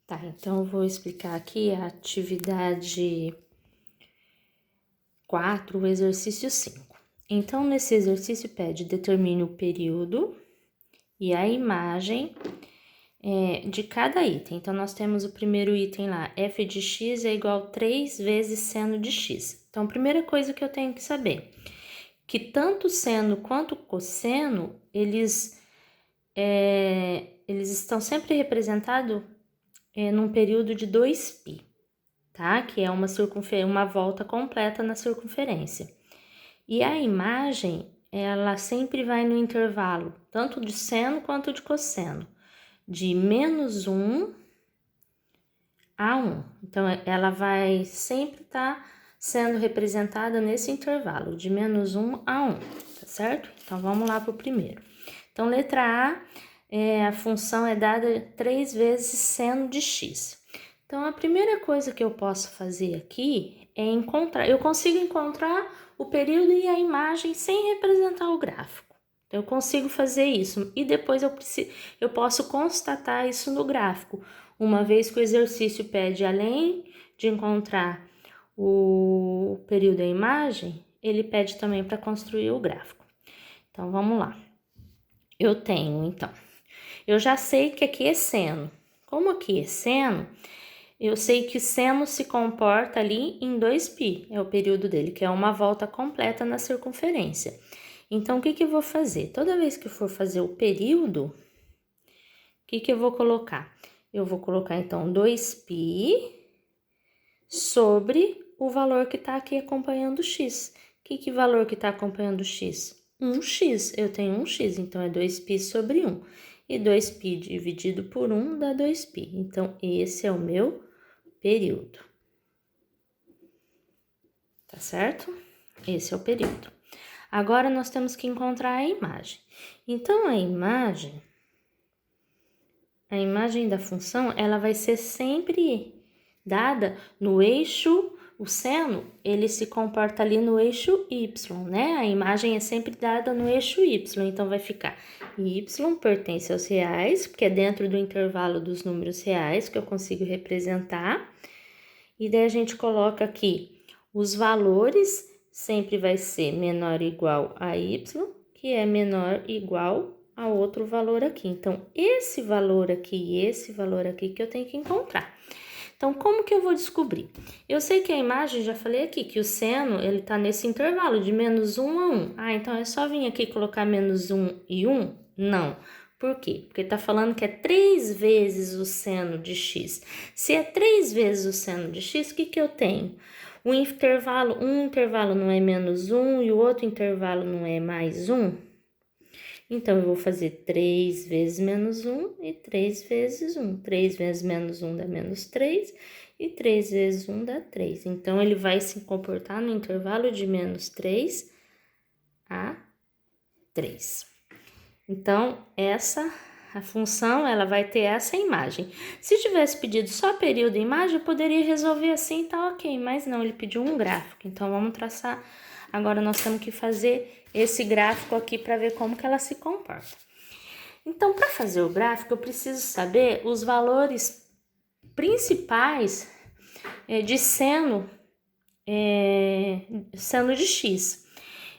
Tá, então eu vou explicar aqui a atividade 4, o exercício 5. Então, nesse exercício pede determine o período e a imagem de cada item. Então, nós temos o primeiro item lá, f de x é igual a 3 vezes seno de x. Então, a primeira coisa que eu tenho que saber, que tanto seno quanto cosseno, eles estão sempre representados num período de 2π, tá? Que é uma volta completa na circunferência. E a imagem, ela sempre vai no intervalo, tanto de seno quanto de cosseno, de menos 1 a 1. Então, ela vai sempre estar sendo representada nesse intervalo, de menos 1 a 1, tá certo? Então, vamos lá para o primeiro. Então, letra A, a função é dada 3 vezes seno de x. Então, a primeira coisa que eu posso fazer aqui é eu consigo encontrar o período e a imagem sem representar o gráfico. Então, eu consigo fazer isso e depois eu posso constatar isso no gráfico, uma vez que o exercício pede, além de encontrar o período e a imagem, ele pede também para construir o gráfico. Então, vamos lá. Eu já sei que aqui é seno. Como aqui é seno, eu sei que seno se comporta ali em 2π, é o período dele, que é uma volta completa na circunferência. Então, o que eu vou fazer? Toda vez que eu for fazer o período, o que eu vou colocar? Eu vou colocar, então, 2π sobre o valor que está aqui acompanhando o x. Que valor que está acompanhando o x? 1x, eu tenho 1x, então é 2π sobre 1. E 2π dividido por 1 dá 2π. Então, esse é o meu período. Tá certo? Esse é o período. Agora, nós temos que encontrar a imagem. Então, a imagem da função, ela vai ser sempre dada no eixo. O seno, ele se comporta ali no eixo y, né? A imagem é sempre dada no eixo y, então vai ficar y pertence aos reais, porque é dentro do intervalo dos números reais que eu consigo representar. E daí a gente coloca aqui os valores, sempre vai ser menor ou igual a y, que é menor ou igual a outro valor aqui. Então, esse valor aqui e esse valor aqui que eu tenho que encontrar. Então, como que eu vou descobrir? Eu sei que a imagem, já falei aqui, que o seno, ele tá nesse intervalo de menos 1 a 1. Ah, então é só vir aqui colocar menos 1 e 1? Não. Por quê? Porque tá falando que é 3 vezes o seno de x. Se é 3 vezes o seno de x, o que eu tenho? Um intervalo não é menos 1 e o outro intervalo não é mais 1? Então, eu vou fazer 3 vezes menos 1 e 3 vezes 1. 3 vezes menos 1 dá menos 3 e 3 vezes 1 dá 3. Então, ele vai se comportar no intervalo de menos 3 a 3. Então, a função, ela vai ter essa imagem. Se tivesse pedido só período e imagem, eu poderia resolver assim, tá ok. Mas não, ele pediu um gráfico. Então, vamos traçar. Agora, nós temos que fazer esse gráfico aqui para ver como que ela se comporta. Então, para fazer o gráfico, eu preciso saber os valores principais de seno de x.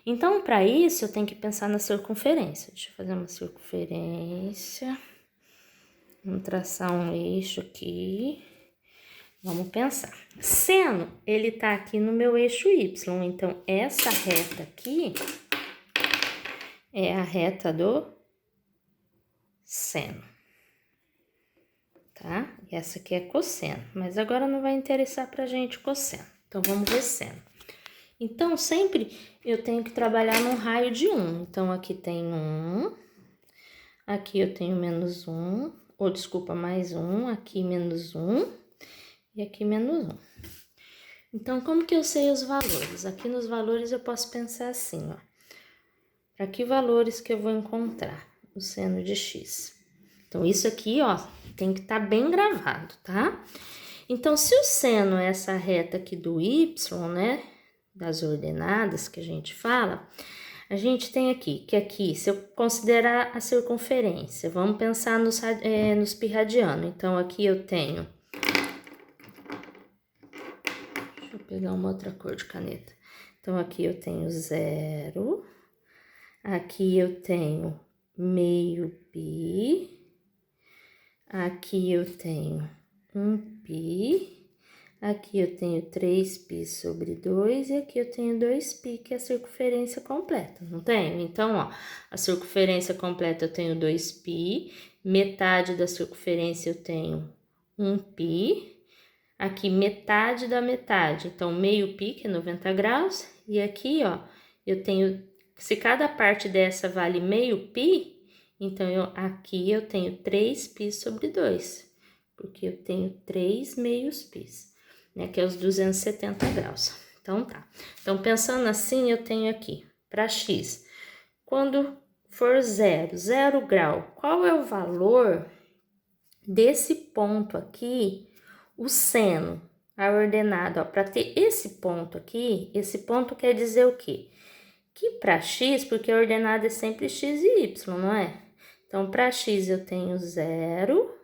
Então, para isso, eu tenho que pensar na circunferência. Deixa eu fazer uma circunferência. Vamos traçar um eixo aqui. Vamos pensar. Seno, ele tá aqui no meu eixo y. Então, essa reta aqui é a reta do seno. Tá? E essa aqui é cosseno. Mas agora não vai interessar pra gente cosseno. Então, vamos ver seno. Então, sempre eu tenho que trabalhar num raio de 1. Então, aqui tem 1. Aqui eu tenho menos 1. Ou, desculpa, mais 1. Aqui menos 1. E aqui menos 1. Então, como que eu sei os valores? Aqui nos valores eu posso pensar assim, ó. Para que valores que eu vou encontrar o seno de x? Então, isso aqui, ó, tem que estar bem gravado, tá? Então, se o seno é essa reta aqui do y, né? Das ordenadas que a gente fala, A gente tem aqui, que aqui, se eu considerar a circunferência, vamos pensar nos pi radiano. Então, aqui eu tenho... Deixa eu pegar uma outra cor de caneta. Então, aqui eu tenho 0. Aqui eu tenho meio pi. Aqui eu tenho 1 pi. Aqui eu tenho 3π sobre 2 e aqui eu tenho 2π, que é a circunferência completa, não tenho? Então, ó, a circunferência completa eu tenho 2π, metade da circunferência eu tenho 1π, aqui metade da metade, então meio π, que é 90 graus, e aqui, ó, eu tenho, se cada parte dessa vale meio π, então aqui eu tenho 3π sobre 2, porque eu tenho 3 meios πs. Né, que é os 270 graus. Então, tá. Então, pensando assim, eu tenho aqui, para x, quando for 0 grau, qual é o valor desse ponto aqui, o seno, a ordenada, para ter esse ponto aqui, esse ponto quer dizer o quê? Que para x, porque a ordenada é sempre x e y, não é? Então, para x eu tenho 0,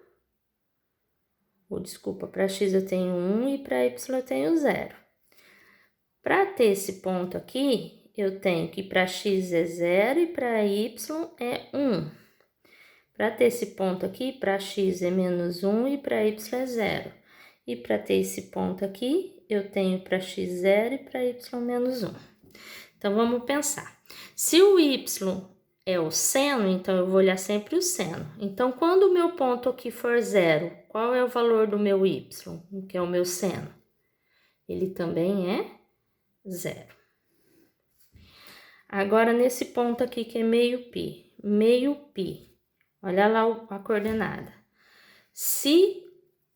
desculpa, para x eu tenho 1 e para y eu tenho 0. Para ter esse ponto aqui, eu tenho que para x é 0 e para y é 1. Para ter esse ponto aqui, para x é menos 1 e para y é 0. E para ter esse ponto aqui, eu tenho para x 0 e para y menos 1. Então, vamos pensar. Se o y é o seno, então eu vou olhar sempre o seno. Então, quando o meu ponto aqui for 0, qual é o valor do meu y, que é o meu seno? Ele também é 0. Agora, nesse ponto aqui, que é meio π, olha lá a coordenada. Se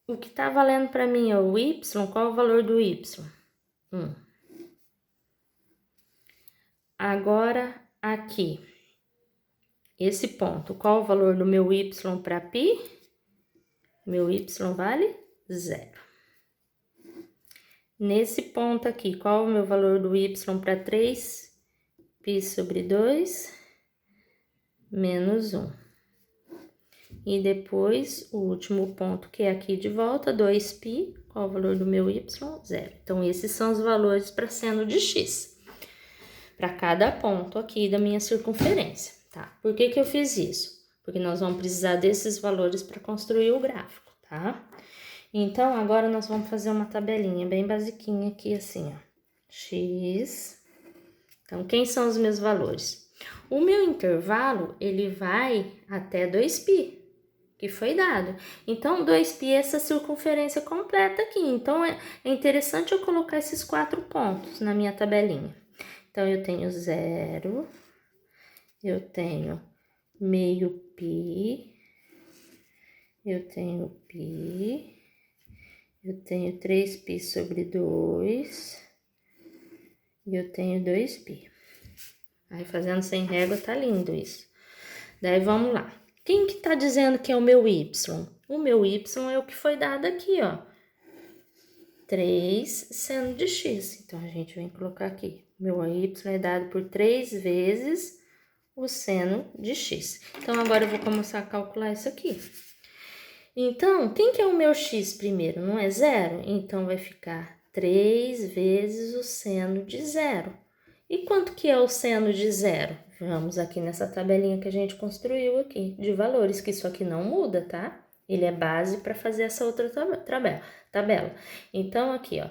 o que tá valendo para mim é o y, qual é o valor do y? 1. Agora, aqui, esse ponto, qual o valor do meu y para π? Meu y vale 0. Nesse ponto aqui, qual o meu valor do y para 3π sobre 2? Menos 1. E depois, o último ponto, que é aqui de volta, 2π, qual o valor do meu y? 0. Então, esses são os valores para seno de x, para cada ponto aqui da minha circunferência, tá? Por que que eu fiz isso? Porque nós vamos precisar desses valores para construir o gráfico, tá? Então, agora nós vamos fazer uma tabelinha bem basiquinha aqui, assim, ó. X. Então, quem são os meus valores? O meu intervalo, ele vai até 2π, que foi dado. Então, 2π é essa circunferência completa aqui. Então, é interessante eu colocar esses 4 pontos na minha tabelinha. Então, eu tenho 0, eu tenho meio π, eu tenho π, eu tenho 3π sobre 2 e eu tenho 2π. Aí, fazendo sem régua, tá lindo isso. Daí, vamos lá. Quem que tá dizendo que é o meu y? O meu y é o que foi dado aqui, ó. 3 seno de x. Então, a gente vem colocar aqui. Meu y é dado por 3 vezes o seno de x. Então, agora eu vou começar a calcular isso aqui. Então, quem que é o meu x primeiro? Não é 0? Então, vai ficar 3 vezes o seno de 0. E quanto que é o seno de 0? Vamos aqui nessa tabelinha que a gente construiu aqui, de valores, que isso aqui não muda, tá? Ele é base para fazer essa outra tabela. Então, aqui, ó,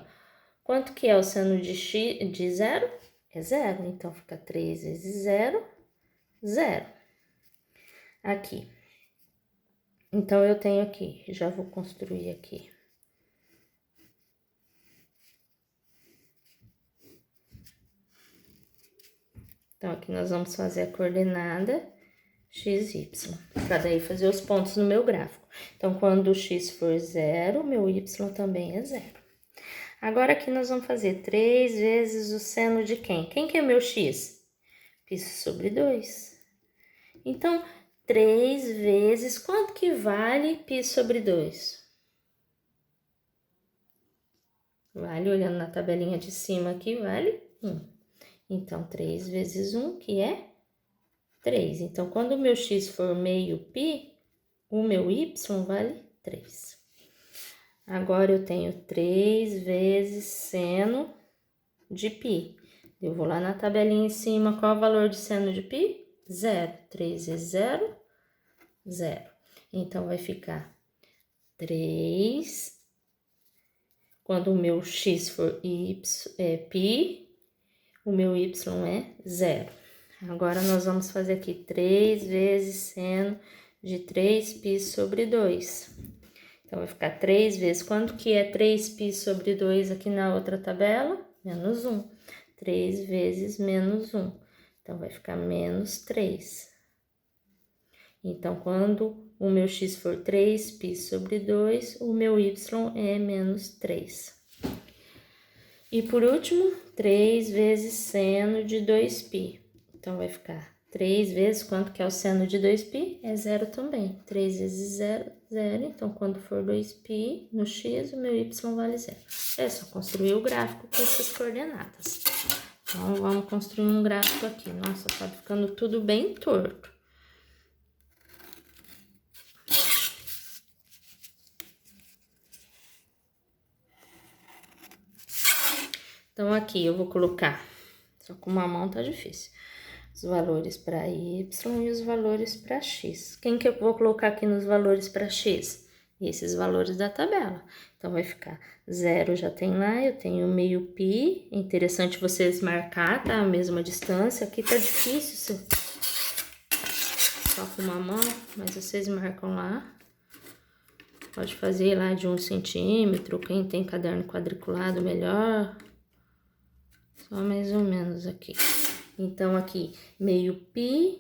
quanto que é o seno de 0? É 0, então fica 3 vezes 0, 0. Aqui. Então, eu tenho aqui, já vou construir aqui. Então, aqui nós vamos fazer a coordenada x, y, para daí fazer os pontos no meu gráfico. Então, quando o x for 0, meu y também é 0. Agora, aqui nós vamos fazer 3 vezes o seno de quem? Quem que é meu x? π sobre 2. Então, 3 vezes, quanto que vale π sobre 2? Vale, olhando na tabelinha de cima aqui, vale 1. Então, 3 vezes 1, que é 3. Então, quando o meu x for meio π, o meu y vale 3. Agora, eu tenho 3 vezes seno de π. Eu vou lá na tabelinha em cima, qual é o valor de seno de π? 0. 3 vezes 0, 0. Então, vai ficar 3. Quando o meu x for π, o meu y é 0. Agora, nós vamos fazer aqui 3 vezes seno de 3π sobre 2. Então, vai ficar 3 vezes. Quanto que é 3π sobre 2 aqui na outra tabela? Menos 1. 3 vezes menos 1. Então, vai ficar menos 3. Então, quando o meu x for 3π sobre 2, o meu y é menos 3. E por último, 3 vezes seno de 2π. Então, vai ficar 3 vezes, quanto que é o seno de 2π? É 0 também. 3 vezes 0, 0. Então, quando for 2π no x, o meu y vale 0. É só construir o gráfico com essas coordenadas. Então, vamos construir um gráfico aqui. Nossa, tá ficando tudo bem torto. Então, aqui eu vou colocar, só com uma mão tá difícil, os valores para y e os valores para x. Quem que eu vou colocar aqui nos valores para x? Esses valores da tabela. Então, vai ficar 0 já tem lá, eu tenho meio π. É interessante vocês marcar, tá? A mesma distância. Aqui tá difícil, só com uma mão, mas vocês marcam lá. Pode fazer lá de 1 centímetro, quem tem caderno quadriculado, melhor. Só mais ou menos aqui. Então, aqui, meio π,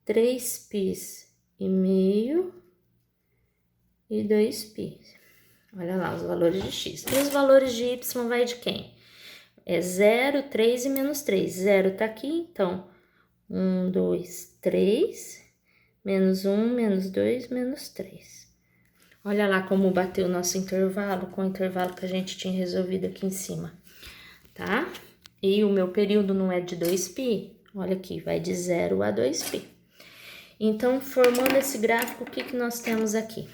3 πs e meio e 2π. Olha lá os valores de x. E os valores de y vai de quem? É 0, 3 e menos 3. 0 tá aqui, então, 1, 2, 3, menos 1, menos 2, menos 3. Olha lá como bateu o nosso intervalo com o intervalo que a gente tinha resolvido aqui em cima, tá? E o meu período não é de 2π, olha aqui, vai de 0 a 2π. Então, formando esse gráfico, o que que nós temos aqui?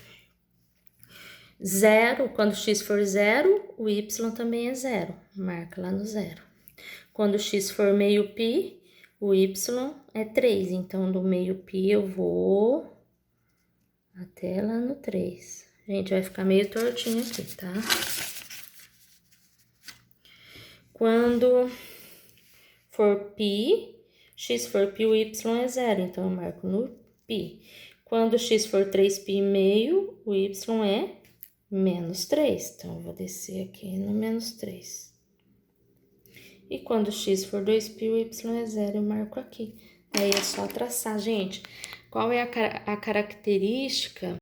0, quando x for 0, o y também é 0, marca lá no 0. Quando x for meio π, o y é 3, então do meio π eu vou até lá no 3. Gente, vai ficar meio tortinho aqui, tá? Quando for π, x for π, o y é 0, então eu marco no π. Quando x for 3π meio, o y é menos 3, então eu vou descer aqui no menos 3. E quando x for 2π, o y é 0, eu marco aqui. Aí é só traçar, gente. Qual é a característica